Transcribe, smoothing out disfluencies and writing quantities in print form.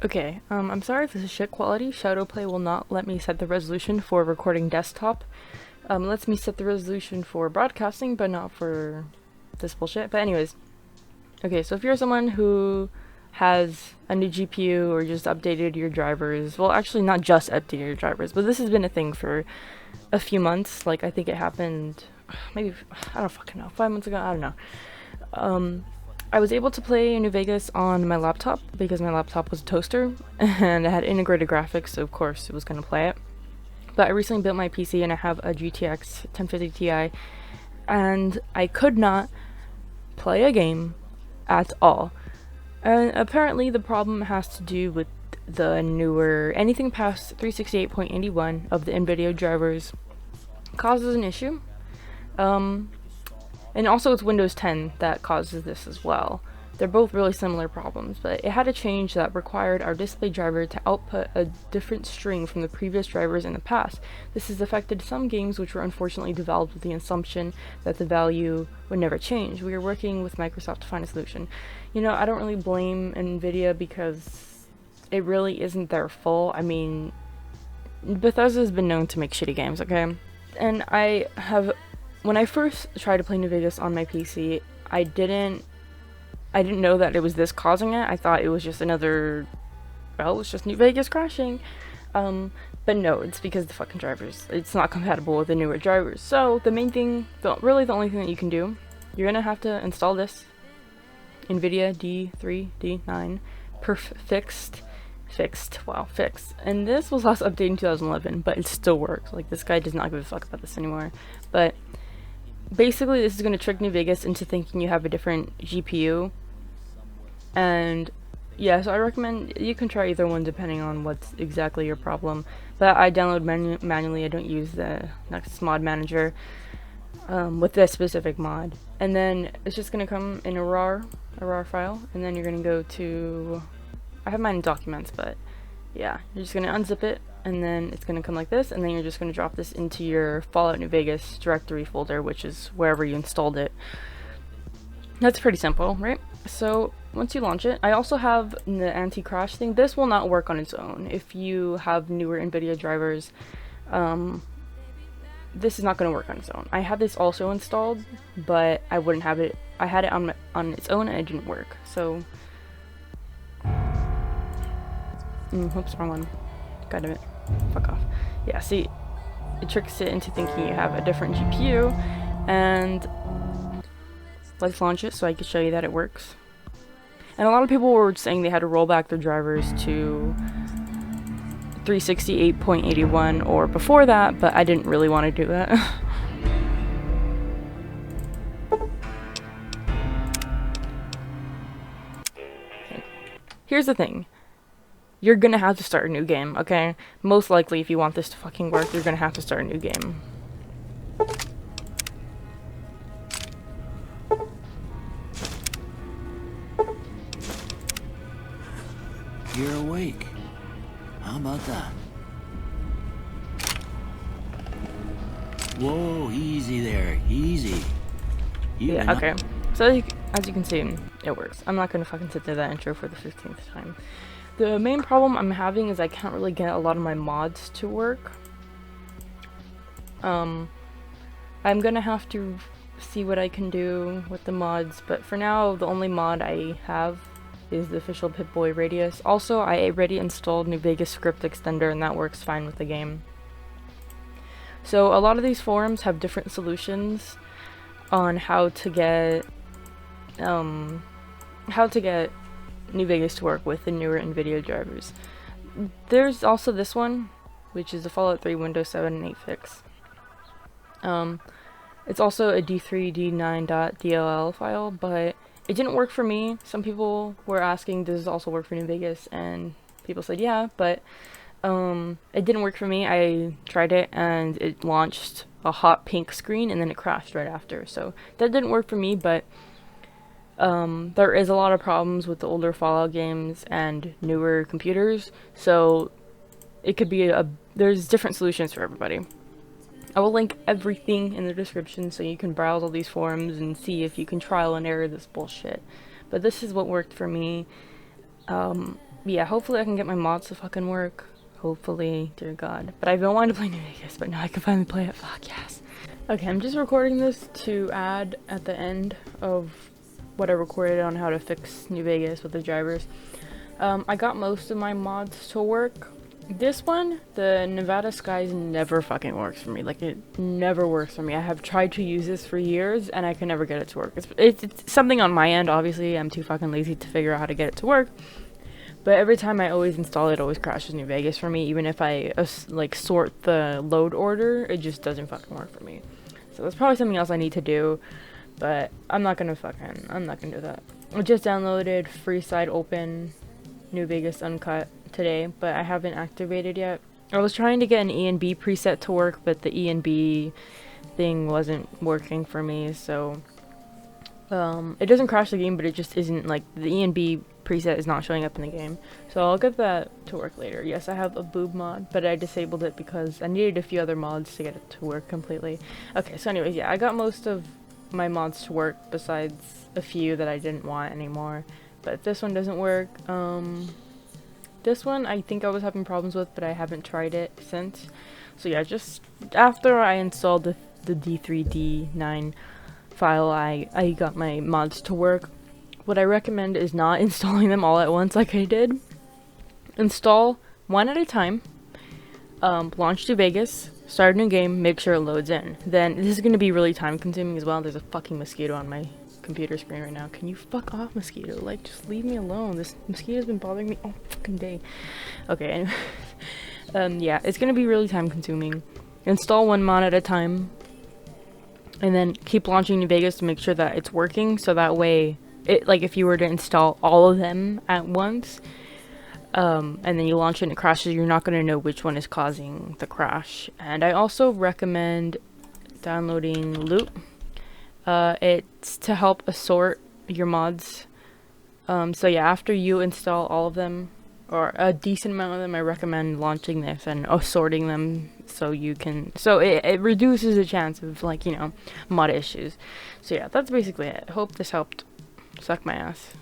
Okay, I'm sorry if this is shit quality. Shadowplay will not let me set the resolution for recording desktop. Lets me set the resolution for broadcasting, but not for this bullshit. But anyways, okay, so if you're someone who has a new GPU or just updated your drivers, well, actually not just updated your drivers, but this has been a thing for a few months. Like, I think it happened, maybe, I don't fucking know, 5 months ago, I don't know. I was able to play New Vegas on my laptop because my laptop was a toaster and it had integrated graphics, so of course it was going to play it. But I recently built my PC and I have a GTX 1050 Ti, and I could not play a game at all. And apparently the problem has to do with the newer, anything past 368.81 of the Nvidia drivers causes an issue. And also it's Windows 10 that causes this as well. They're both really similar problems, but it had a change that required our display driver to output a different string from the previous drivers in the past. This has affected some games which were unfortunately developed with the assumption that the value would never change. We are working with Microsoft to find a solution. You know, I don't really blame Nvidia because it really isn't their fault. I mean, Bethesda has been known to make shitty games, okay? And when I first tried to play New Vegas on my PC, I didn't know that it was this causing it. I thought it was just another, well, it's just New Vegas crashing. But no, it's because the fucking drivers. It's not compatible with the newer drivers. So the main thing, really the only thing that you can do, you're gonna have to install this Nvidia D3, D9, fixed. And this was last updated in 2011, but it still works. Like, this guy does not give a fuck about this anymore. But basically, this is going to trick New Vegas into thinking you have a different GPU. And yeah, so I recommend you can try either one depending on what's exactly your problem. But I download manually. I don't use the Next mod manager with this specific mod. And then it's just going to come in a RAR file. And then you're going to go to, I have mine in documents, but yeah, you're just going to unzip it. And then it's going to come like this, and then you're just going to drop this into your Fallout New Vegas directory folder, which is wherever you installed it. That's pretty simple, right? So once you launch it, I also have the anti-crash thing. This will not work on its own. If you have newer Nvidia drivers, this is not going to work on its own. I have this also installed, but I wouldn't have it. I had it on its own, and it didn't work. So, oops, wrong one. God damn it. Fuck off. Yeah, see, it tricks it into thinking you have a different GPU, and let's launch it so I can show you that it works. And a lot of people were saying they had to roll back their drivers to 368.81 or before that, but I didn't really want to do that. Here's the thing. You're gonna have to start a new game, okay? Most likely, if you want this to fucking work, you're gonna have to start a new game. You're awake. How about that? Whoa, easy there, easy. Yeah, okay. So as you can see, it works. I'm not gonna fucking sit through that intro for the 15th time. The main problem I'm having is I can't really get a lot of my mods to work. I'm gonna have to see what I can do with the mods, but for now, the only mod I have is the official Pip-Boy radius. Also, I already installed New Vegas script extender, and that works fine with the game. So a lot of these forums have different solutions on how to get New Vegas to work with the newer Nvidia drivers. There's also this one, which is the Fallout 3 Windows 7 and 8 fix. It's also a d3d9.dll file, but it didn't work for me. Some people were asking, does this also work for New Vegas? And people said yeah, but it didn't work for me. I tried it and it launched a hot pink screen and then it crashed right after. So that didn't work for me, but there is a lot of problems with the older Fallout games and newer computers, so it could be there's different solutions for everybody. I will link everything in the description so you can browse all these forums and see if you can trial and error this bullshit. But this is what worked for me. yeah, hopefully I can get my mods to fucking work. Hopefully, dear God. But I've been wanting to play New Vegas, but now I can finally play it. Fuck yes. Okay, I'm just recording this to add at the end of what I recorded on how to fix New Vegas with the drivers. I got most of my mods to work. This one, the Nevada Skies, never fucking works for me. Like, it never works for me. I have tried to use this for years, and I can never get it to work. It's something on my end, obviously. I'm too fucking lazy to figure out how to get it to work. But every time I always install it, it always crashes New Vegas for me. Even if I, like, sort the load order, it just doesn't fucking work for me. So that's probably something else I need to do. But I'm not gonna do that. I just downloaded Freeside Open New Vegas Uncut today, but I haven't activated yet. I was trying to get an E and B preset to work, but the E and B thing wasn't working for me, so it doesn't crash the game, but it just isn't, like, the E and B preset is not showing up in the game. So I'll get that to work later. Yes, I have a boob mod, but I disabled it because I needed a few other mods to get it to work completely. Okay, so anyways, yeah, I got most of my mods to work besides a few that I didn't want anymore. But this one doesn't work. This one I think I was having problems with, but I haven't tried it since. So yeah, just after I installed the D3D9 file, I got my mods to work. What I recommend is not installing them all at once like I did. Install one at a time. Launch to Vegas, start a new game, make sure it loads in. Then this is going to be really time consuming as well. There's a fucking mosquito on my computer screen right now. Can you fuck off, mosquito? Like, just leave me alone. This mosquito's been bothering me all fucking day. Okay, anyway. Yeah, it's gonna be really time consuming. Install one mod at a time, and then keep launching New Vegas to make sure that it's working, so that way, like, if you were to install all of them at once, and then you launch it and it crashes, you're not gonna know which one is causing the crash. And I also recommend downloading Loop. It's to help assort your mods. So yeah, after you install all of them, or a decent amount of them, I recommend launching this and assorting them so you can, so it reduces the chance of, like, you know, mod issues. So yeah, that's basically it. Hope this helped. Suck my ass.